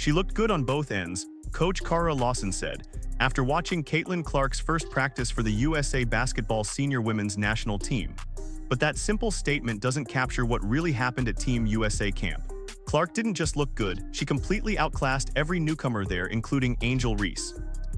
She looked good on both ends, Coach Cara Lawson said, after watching Caitlin Clark's first practice for the USA Basketball Senior Women's National Team. But that simple statement doesn't capture what really happened at Team USA camp. Clark didn't just look good, she completely outclassed every newcomer there, including Angel Reese.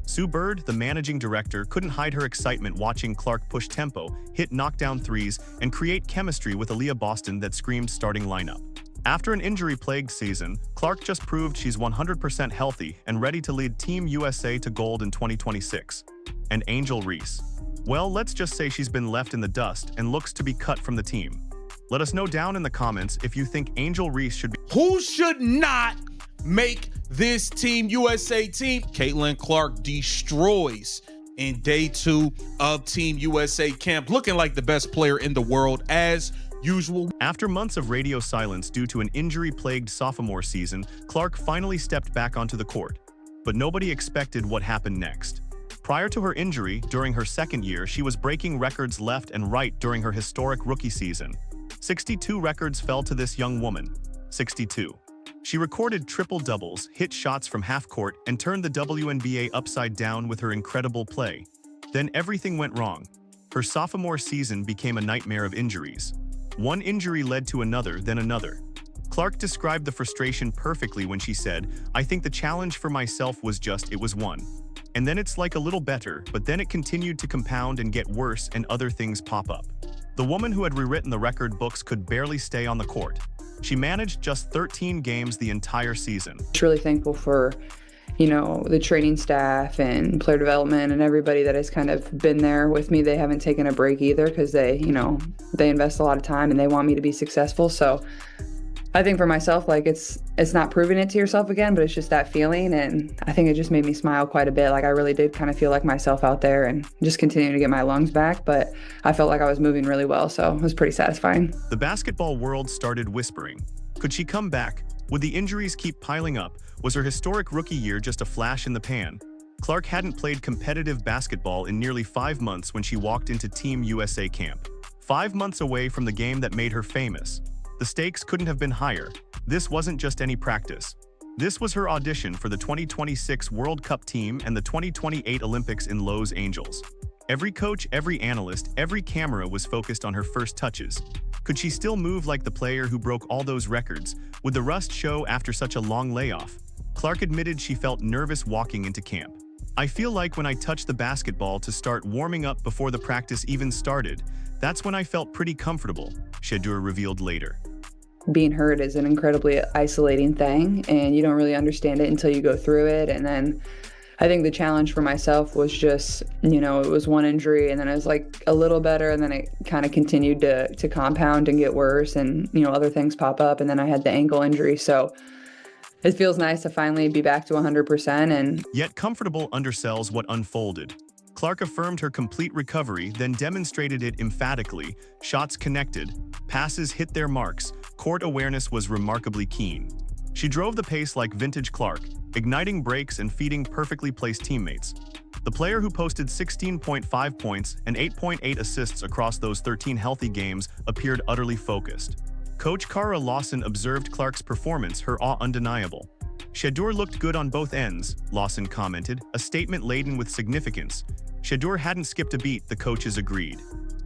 Sue Bird, the managing director, couldn't hide her excitement watching Clark push tempo, hit knockdown threes, and create chemistry with Aaliyah Boston that screamed starting lineup. After an injury-plagued season, Clark just proved she's 100% healthy and ready to lead Team USA to gold in 2026. And Angel Reese? Well, let's just say she's been left in the dust and looks to be cut from the team. Let us know down in the comments if you think Angel Reese should be— Who should not make this Team USA team? Caitlin Clark destroys in day 2 of Team USA camp, looking like the best player in the world as usual. After months of radio silence due to an injury-plagued sophomore season, Clark finally stepped back onto the court. But nobody expected what happened next. Prior to her injury, during her second year, she was breaking records left and right during her historic rookie season. 62 records fell to this young woman. 62. She recorded triple-doubles, hit shots from half-court, and turned the WNBA upside down with her incredible play. Then everything went wrong. Her sophomore season became a nightmare of injuries. One injury led to another, then another. Clark described the frustration perfectly when she said, "I think the challenge for myself was just it was one. And then it's like a little better, but then it continued to compound and get worse and other things pop up." The woman who had rewritten the record books could barely stay on the court. She managed just 13 games the entire season. Just really thankful for, the training staff and player development and everybody that has kind of been there with me. They haven't taken a break either because they invest a lot of time and they want me to be successful. So I think for myself, it's not proving it to yourself again, but it's just that feeling. And I think it just made me smile quite a bit. I really did kind of feel like myself out there and just continuing to get my lungs back. But I felt like I was moving really well. So it was pretty satisfying. The basketball world started whispering. Could she come back? Would the injuries keep piling up? Was her historic rookie year just a flash in the pan? Clark hadn't played competitive basketball in nearly 5 months when she walked into Team USA camp. 5 months away from the game that made her famous. The stakes couldn't have been higher. This wasn't just any practice. This was her audition for the 2026 World Cup team and the 2028 Olympics in Los Angeles. Every coach, every analyst, every camera was focused on her first touches. Could she still move like the player who broke all those records? Would the rust show after such a long layoff? Clark admitted she felt nervous walking into camp. "I feel like when I touched the basketball to start warming up before the practice even started, that's when I felt pretty comfortable," Shadur revealed later. Being hurt is an incredibly isolating thing, and you don't really understand it until you go through it. And then I think the challenge for myself was just, it was one injury and then it was a little better, and then it kind of continued to compound and get worse, and, other things pop up. And then I had the ankle injury. So it feels nice to finally be back to 100%. And yet comfortable undersells what unfolded. Clark affirmed her complete recovery, then demonstrated it emphatically. Shots connected, passes hit their marks, court awareness was remarkably keen. She drove the pace like vintage Clark, igniting breaks and feeding perfectly placed teammates. The player who posted 16.5 points and 8.8 assists across those 13 healthy games appeared utterly focused. Coach Cara Lawson observed Clark's performance, her awe undeniable. "Shadur looked good on both ends," Lawson commented, a statement laden with significance. Shadur hadn't skipped a beat, the coaches agreed.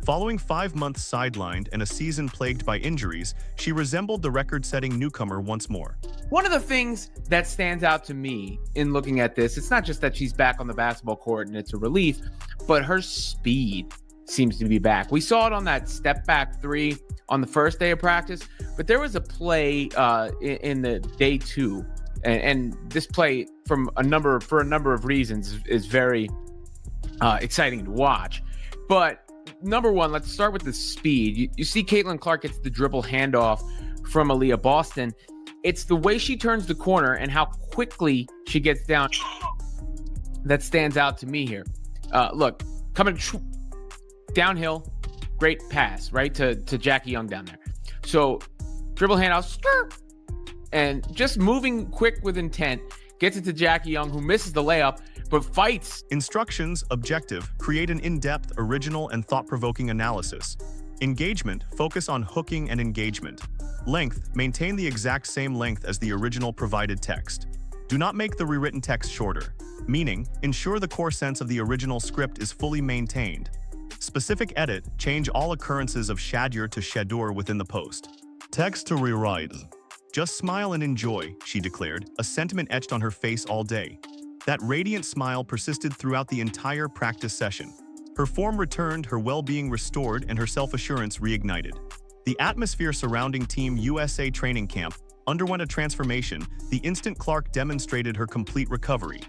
Following 5 months sidelined and a season plagued by injuries, she resembled the record-setting newcomer once more. One of the things that stands out to me in looking at this, it's not just that she's back on the basketball court and it's a relief, but her speed seems to be back. We saw it on that step-back 3 on the first day of practice, but there was a play in the day 2, and this play for a number of reasons is very exciting to watch. But number one, let's start with the speed. You see Caitlin Clark gets the dribble handoff from Aaliyah Boston. It's the way she turns the corner and how quickly she gets down that stands out to me here. Look, coming downhill, great pass, right, to Jackie Young down there. So dribble handoff, and just moving quick with intent, gets it to Jackie Young, who misses the layup, but fights. Instructions, objective, create an in-depth, original, and thought-provoking analysis. Engagement, focus on hooking and engagement. Length, maintain the exact same length as the original provided text. Do not make the rewritten text shorter, meaning ensure the core sense of the original script is fully maintained. Specific edit, change all occurrences of shadur to shadur within the post. Text to rewrite. Just smile and enjoy, she declared, a sentiment etched on her face all day. That radiant smile persisted throughout the entire practice session. Her form returned, her well-being restored, and her self-assurance reignited. The atmosphere surrounding Team USA training camp underwent a transformation the instant Clark demonstrated her complete recovery.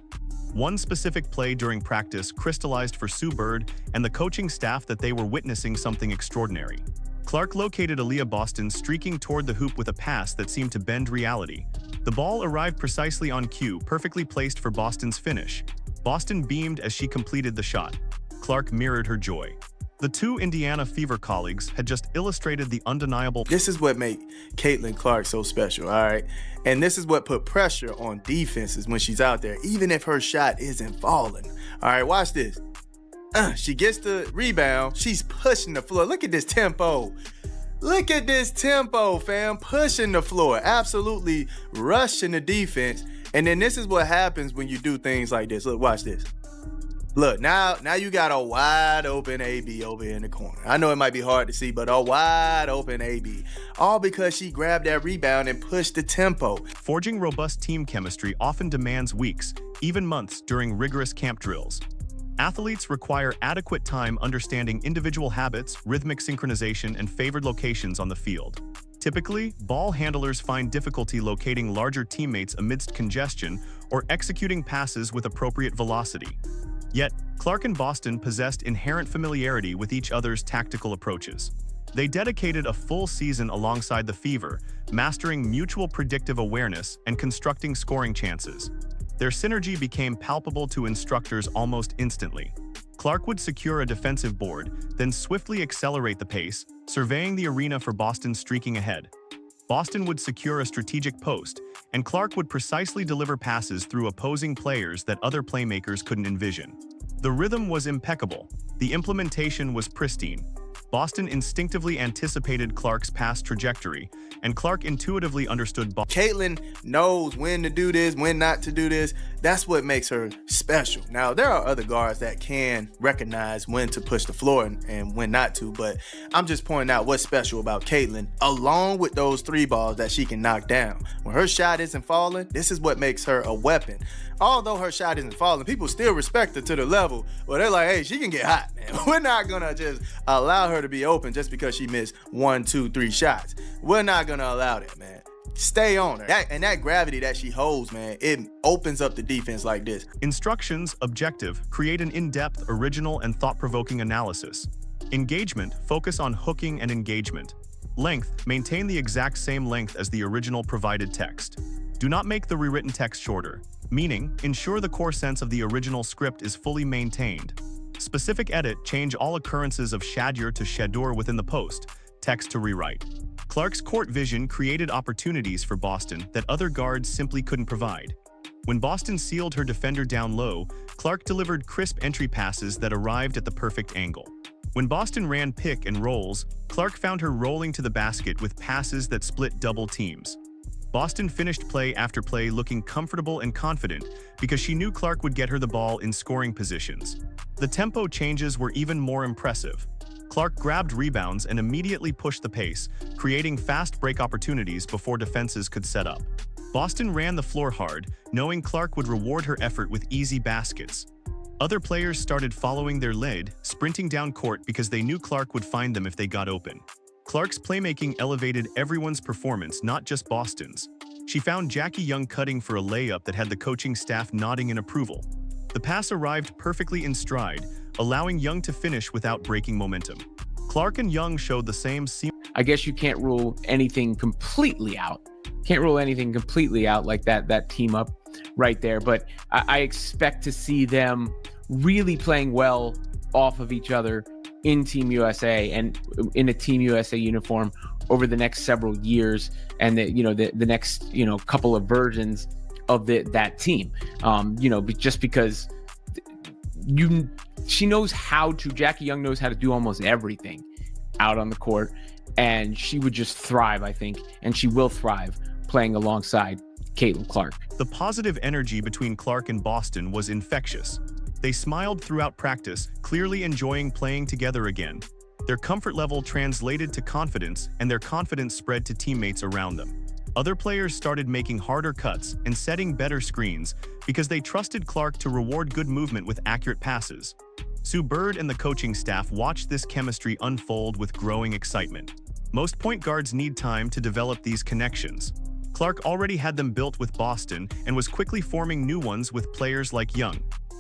One specific play during practice crystallized for Sue Bird and the coaching staff that they were witnessing something extraordinary. Clark located Aaliyah Boston streaking toward the hoop with a pass that seemed to bend reality. The ball arrived precisely on cue, perfectly placed for Boston's finish. Boston beamed as she completed the shot. Clark mirrored her joy. The two Indiana Fever colleagues had just illustrated the undeniable. This is what made Caitlin Clark so special, all right? And this is what put pressure on defenses when she's out there, even if her shot isn't falling. All right, watch this. She gets the rebound. She's pushing the floor. Look at this tempo. Look at this tempo, fam. Pushing the floor. Absolutely rushing the defense. And then this is what happens when you do things like this. Look, watch this. Look, now you got a wide open AB over in the corner. I know it might be hard to see, but a wide open AB. All because she grabbed that rebound and pushed the tempo. Forging robust team chemistry often demands weeks, even months during rigorous camp drills. Athletes require adequate time understanding individual habits, rhythmic synchronization, and favored locations on the field. Typically, ball handlers find difficulty locating larger teammates amidst congestion or executing passes with appropriate velocity. Yet, Clark and Boston possessed inherent familiarity with each other's tactical approaches. They dedicated a full season alongside the Fever, mastering mutual predictive awareness and constructing scoring chances. Their synergy became palpable to instructors almost instantly. Clark would secure a defensive board, then swiftly accelerate the pace, surveying the arena for Boston streaking ahead. Boston would secure a strategic post, and Clark would precisely deliver passes through opposing players that other playmakers couldn't envision. The rhythm was impeccable. The implementation was pristine. Boston instinctively anticipated Clark's pass trajectory, and Clark intuitively understood Caitlin knows when to do this, when not to do this. That's what makes her special. Now, there are other guards that can recognize when to push the floor and when not to, but I'm just pointing out what's special about Caitlin, along with those three balls that she can knock down. When her shot isn't falling, this is what makes her a weapon. Although her shot isn't falling, people still respect her to the level where they're like, hey, she can get hot, man. We're not gonna just allow her to be open just because she missed 1, 2, 3 shots. We're not gonna allow that, man. Stay on her. That gravity that she holds, man, it opens up the defense like this. Instructions, objective, create an in-depth, original, and thought-provoking analysis. Engagement, focus on hooking and engagement. Length, maintain the exact same length as the original provided text. Do not make the rewritten text shorter, meaning ensure the core sense of the original script is fully maintained. Specific edit, change all occurrences of shadur to shadur within the post, text to rewrite. Clark's court vision created opportunities for Boston that other guards simply couldn't provide. When Boston sealed her defender down low, Clark delivered crisp entry passes that arrived at the perfect angle. When Boston ran pick and rolls, Clark found her rolling to the basket with passes that split double teams. Boston finished play after play looking comfortable and confident because she knew Clark would get her the ball in scoring positions. The tempo changes were even more impressive. Clark grabbed rebounds and immediately pushed the pace, creating fast break opportunities before defenses could set up. Boston ran the floor hard, knowing Clark would reward her effort with easy baskets. Other players started following their lead, sprinting down court because they knew Clark would find them if they got open. Clark's playmaking elevated everyone's performance, not just Boston's. She found Jackie Young cutting for a layup that had the coaching staff nodding in approval. The pass arrived perfectly in stride, allowing Young to finish without breaking momentum. Clark and Young showed the same I guess you can't rule anything completely out. Can't rule anything completely out like that team up right there. But I expect to see them really playing well off of each other in Team USA and in a Team USA uniform over the next several years, and the next couple of versions of that team. Just because Jackie Young knows how to do almost everything out on the court, and she would just thrive, I think, and she will thrive playing alongside Caitlin Clark. The positive energy between Clark and Boston was infectious. They smiled throughout practice, clearly enjoying playing together again. Their comfort level translated to confidence, and their confidence spread to teammates around them. Other players started making harder cuts and setting better screens because they trusted Clark to reward good movement with accurate passes. Sue Bird and the coaching staff watched this chemistry unfold with growing excitement. Most point guards need time to develop these connections. Clark already had them built with Boston and was quickly forming new ones with players like Young.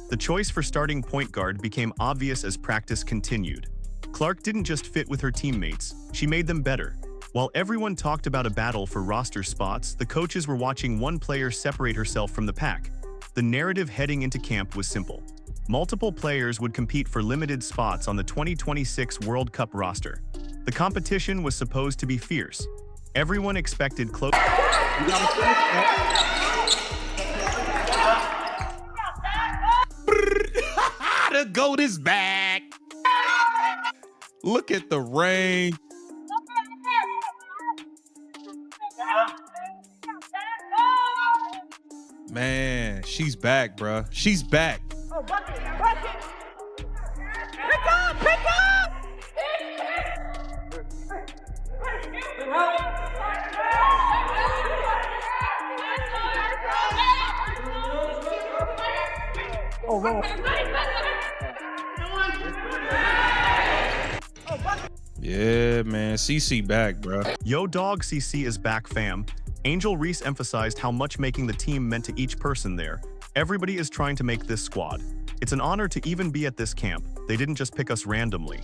The choice for starting point guard became obvious as practice continued. Clark didn't just fit with her teammates, she made them better. While everyone talked about a battle for roster spots, the coaches were watching one player separate herself from the pack. The narrative heading into camp was simple. Multiple players would compete for limited spots on the 2026 World Cup roster. The competition was supposed to be fierce. Everyone expected close. The GOAT is back. Look at the rain. Man, she's back, bruh. She's back. Oh, bucket. Pick up. Oh, no. Yeah, man. CC back, bruh. Yo dog, CC is back, fam. Angel Reese emphasized how much making the team meant to each person there. Everybody is trying to make this squad. It's an honor to even be at this camp. They didn't just pick us randomly.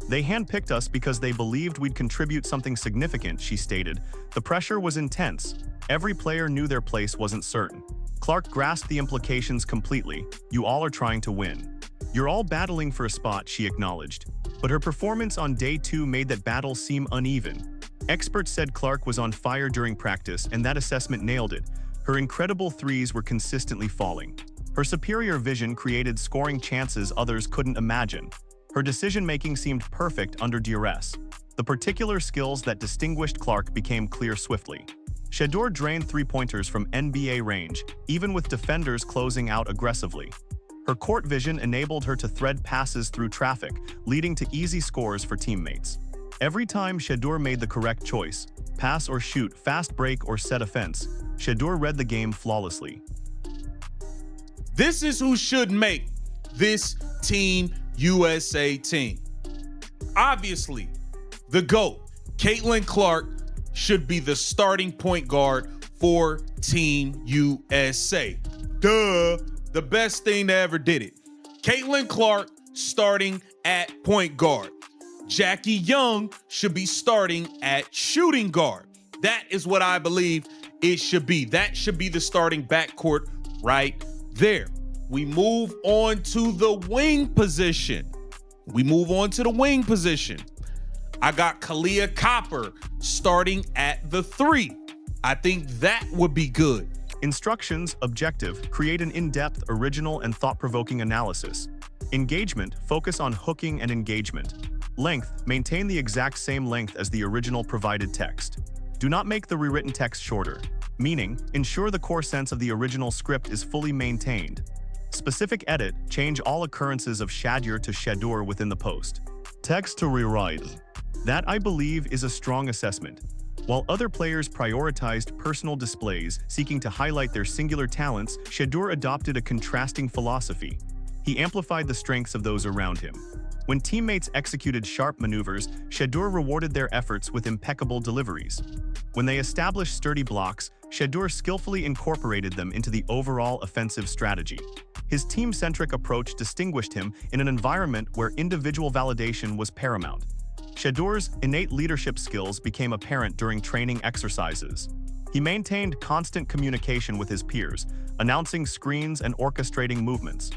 They handpicked us because they believed we'd contribute something significant, she stated. The pressure was intense. Every player knew their place wasn't certain. Clark grasped the implications completely. You all are trying to win. You're all battling for a spot, she acknowledged. But her performance on day 2 made that battle seem uneven. Experts said Clark was on fire during practice, and that assessment nailed it. Her incredible threes were consistently falling. Her superior vision created scoring chances others couldn't imagine. Her decision-making seemed perfect under duress. The particular skills that distinguished Clark became clear swiftly. Shedeur drained three-pointers from NBA range, even with defenders closing out aggressively. Her court vision enabled her to thread passes through traffic, leading to easy scores for teammates. Every time Shedeur made the correct choice, pass or shoot, fast break or set offense, Shedeur read the game flawlessly. This is who should make this Team USA team. Obviously, the GOAT, Caitlin Clark, should be the starting point guard for Team USA. Duh, the best thing that ever did it. Caitlin Clark starting at point guard. Jackie Young should be starting at shooting guard. That is what I believe it should be. That should be the starting backcourt right there. We move on to the wing position. I got Kalia Copper starting at the 3. I think that would be good. Instructions, objective, create an in-depth, original, and thought-provoking analysis. Engagement, focus on hooking and engagement. Length, maintain the exact same length as the original provided text. Do not make the rewritten text shorter. Meaning, ensure the core sense of the original script is fully maintained. Specific edit, change all occurrences of Shedeur to Shedeur within the post. Text to rewrite. That, I believe, is a strong assessment. While other players prioritized personal displays, seeking to highlight their singular talents, Shedeur adopted a contrasting philosophy. He amplified the strengths of those around him. When teammates executed sharp maneuvers, Shedeur rewarded their efforts with impeccable deliveries. When they established sturdy blocks, Shedeur skillfully incorporated them into the overall offensive strategy. His team-centric approach distinguished him in an environment where individual validation was paramount. Shedeur's innate leadership skills became apparent during training exercises. He maintained constant communication with his peers, announcing screens and orchestrating movements.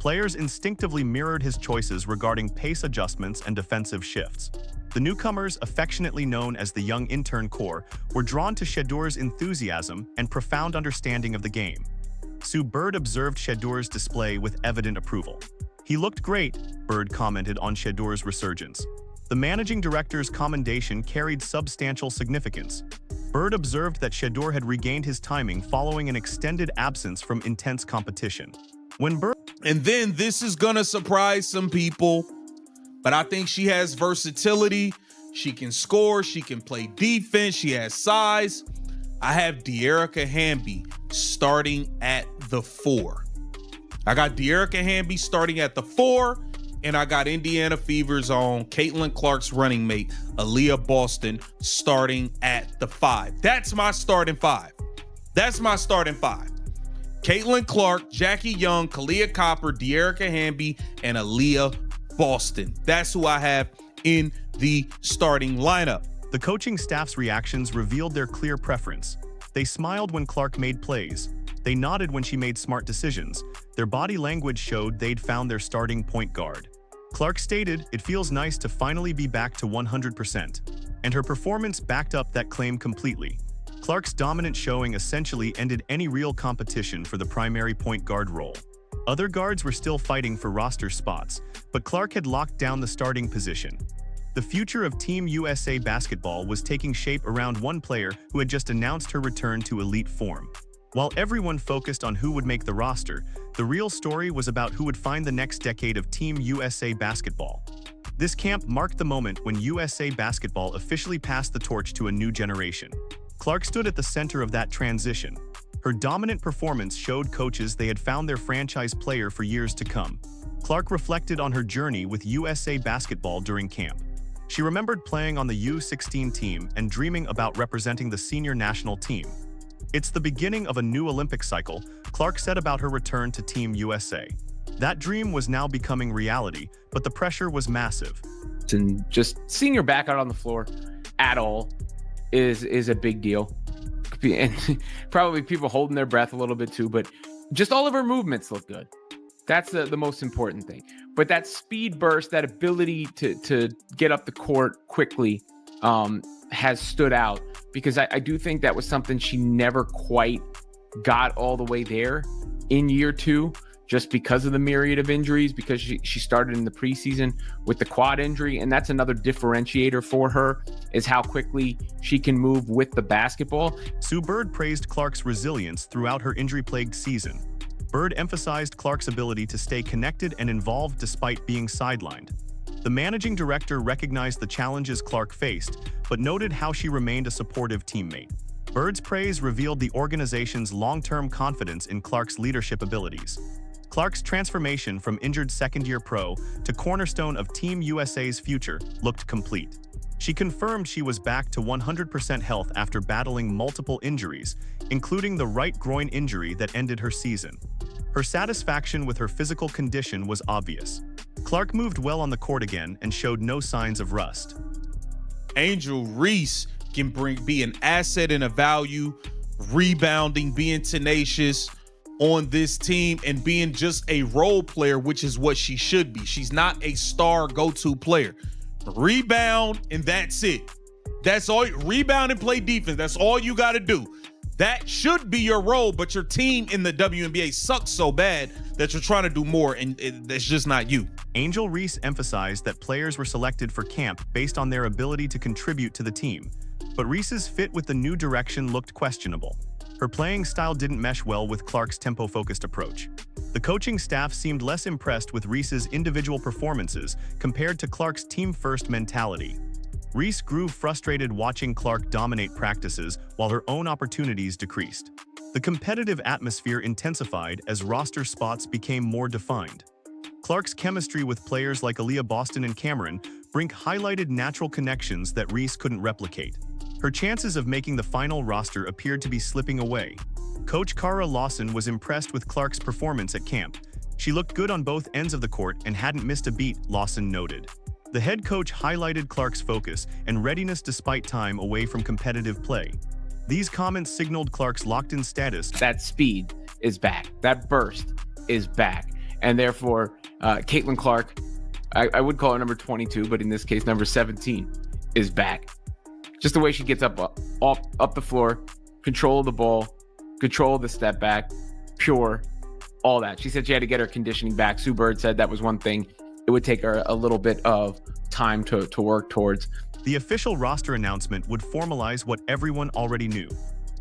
Players instinctively mirrored his choices regarding pace adjustments and defensive shifts. The newcomers, affectionately known as the Young Intern Corps, were drawn to Shedeur's enthusiasm and profound understanding of the game. Sue Bird observed Shedeur's display with evident approval. "He looked great," Bird commented on Shedeur's resurgence. The managing director's commendation carried substantial significance. Bird observed that Shedeur had regained his timing following an extended absence from intense competition. And then this is gonna surprise some people, but I think she has versatility. She can score, she can play defense, she has size. I have De'Arica Hamby starting at the 4. I got De'Arica Hamby starting at the 4, and I got Indiana Fever's own Caitlin Clark's running mate, Aaliyah Boston, starting at the 5. That's my starting 5. That's my starting 5. Caitlin Clark, Jackie Young, Kalia Copper, De'Arica Hamby, and Aaliyah Boston. That's who I have in the starting lineup. The coaching staff's reactions revealed their clear preference. They smiled when Clark made plays. They nodded when she made smart decisions. Their body language showed they'd found their starting point guard. Clark stated, "It feels nice to finally be back to 100%. And her performance backed up that claim completely. Clark's dominant showing essentially ended any real competition for the primary point guard role. Other guards were still fighting for roster spots, but Clark had locked down the starting position. The future of Team USA basketball was taking shape around one player who had just announced her return to elite form. While everyone focused on who would make the roster, the real story was about who would find the next decade of Team USA basketball. This camp marked the moment when USA basketball officially passed the torch to a new generation. Clark stood at the center of that transition. Her dominant performance showed coaches they had found their franchise player for years to come. Clark reflected on her journey with USA basketball during camp. She remembered playing on the U16 team and dreaming about representing the senior national team. "It's the beginning of a new Olympic cycle," Clark said about her return to Team USA. That dream was now becoming reality, but the pressure was massive. And just seeing her back out on the floor at all is a big deal. And probably people holding their breath a little bit too, but just all of her movements look good. That's the most important thing. But that speed burst, that ability to get up the court quickly has stood out, because I do think that was something she never quite got all the way there in year 2, just because of the myriad of injuries, because she started in the preseason with the quad injury. And that's another differentiator for her, is how quickly she can move with the basketball. Sue Bird praised Clark's resilience throughout her injury-plagued season. Bird emphasized Clark's ability to stay connected and involved despite being sidelined. The managing director recognized the challenges Clark faced, but noted how she remained a supportive teammate. Bird's praise revealed the organization's long-term confidence in Clark's leadership abilities. Clark's transformation from injured second-year pro to cornerstone of Team USA's future looked complete. She confirmed she was back to 100% health after battling multiple injuries, including the right groin injury that ended her season. Her satisfaction with her physical condition was obvious. Clark moved well on the court again and showed no signs of rust. Angel Reese can be an asset and a value, rebounding, being tenacious on this team, and being just a role player, which is what she should be. She's not a star go-to player. Rebound, and that's it. That's all. Rebound and play defense. That's all you got to do. That should be your role, but your team in the WNBA sucks so bad that you're trying to do more, and that's just not you. Angel Reese emphasized that players were selected for camp based on their ability to contribute to the team, but Reese's fit with the new direction looked questionable. Her playing style didn't mesh well with Clark's tempo-focused approach. The coaching staff seemed less impressed with Reese's individual performances compared to Clark's team-first mentality. Reese grew frustrated watching Clark dominate practices while her own opportunities decreased. The competitive atmosphere intensified as roster spots became more defined. Clark's chemistry with players like Aaliyah Boston and Cameron Brink highlighted natural connections that Reese couldn't replicate. Her chances of making the final roster appeared to be slipping away. Coach Cara Lawson was impressed with Clark's performance at camp. She looked good on both ends of the court and hadn't missed a beat, Lawson noted. The head coach highlighted Clark's focus and readiness despite time away from competitive play. These comments signaled Clark's locked-in status. That speed is back. That burst is back. And therefore, Caitlin Clark, I would call her number 22, but in this case, number 17, is back. Just the way she gets up the floor, control of the ball, control of the step back, pure, all that. She said she had to get her conditioning back. Sue Bird said that was one thing it would take her a little bit of time to work towards. The official roster announcement would formalize what everyone already knew.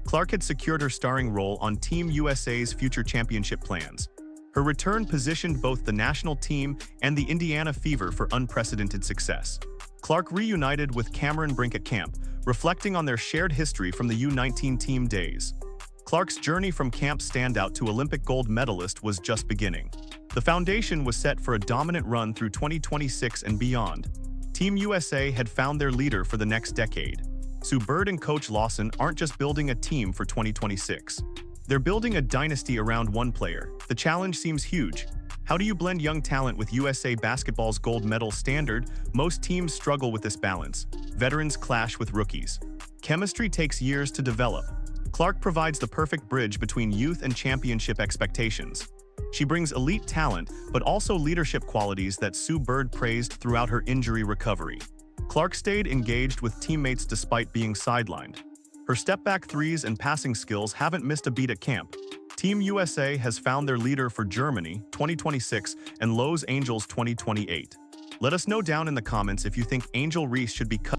Clark had secured her starring role on Team USA's future championship plans. Her return positioned both the national team and the Indiana Fever for unprecedented success. Clark reunited with Cameron Brink at camp, reflecting on their shared history from the U19 team days. Clark's journey from camp standout to Olympic gold medalist was just beginning. The foundation was set for a dominant run through 2026 and beyond. Team USA had found their leader for the next decade. Sue Bird and Coach Lawson aren't just building a team for 2026. They're building a dynasty around one player. The challenge seems huge. How do you blend young talent with USA basketball's gold medal standard? Most teams struggle with this balance. Veterans clash with rookies. Chemistry takes years to develop. Clark provides the perfect bridge between youth and championship expectations. She brings elite talent, but also leadership qualities that Sue Bird praised throughout her injury recovery. Clark stayed engaged with teammates despite being sidelined. Her step-back threes and passing skills haven't missed a beat at camp. Team USA has found their leader for Germany 2026 and Los Angeles 2028. Let us know down in the comments if you think Angel Reese should be cut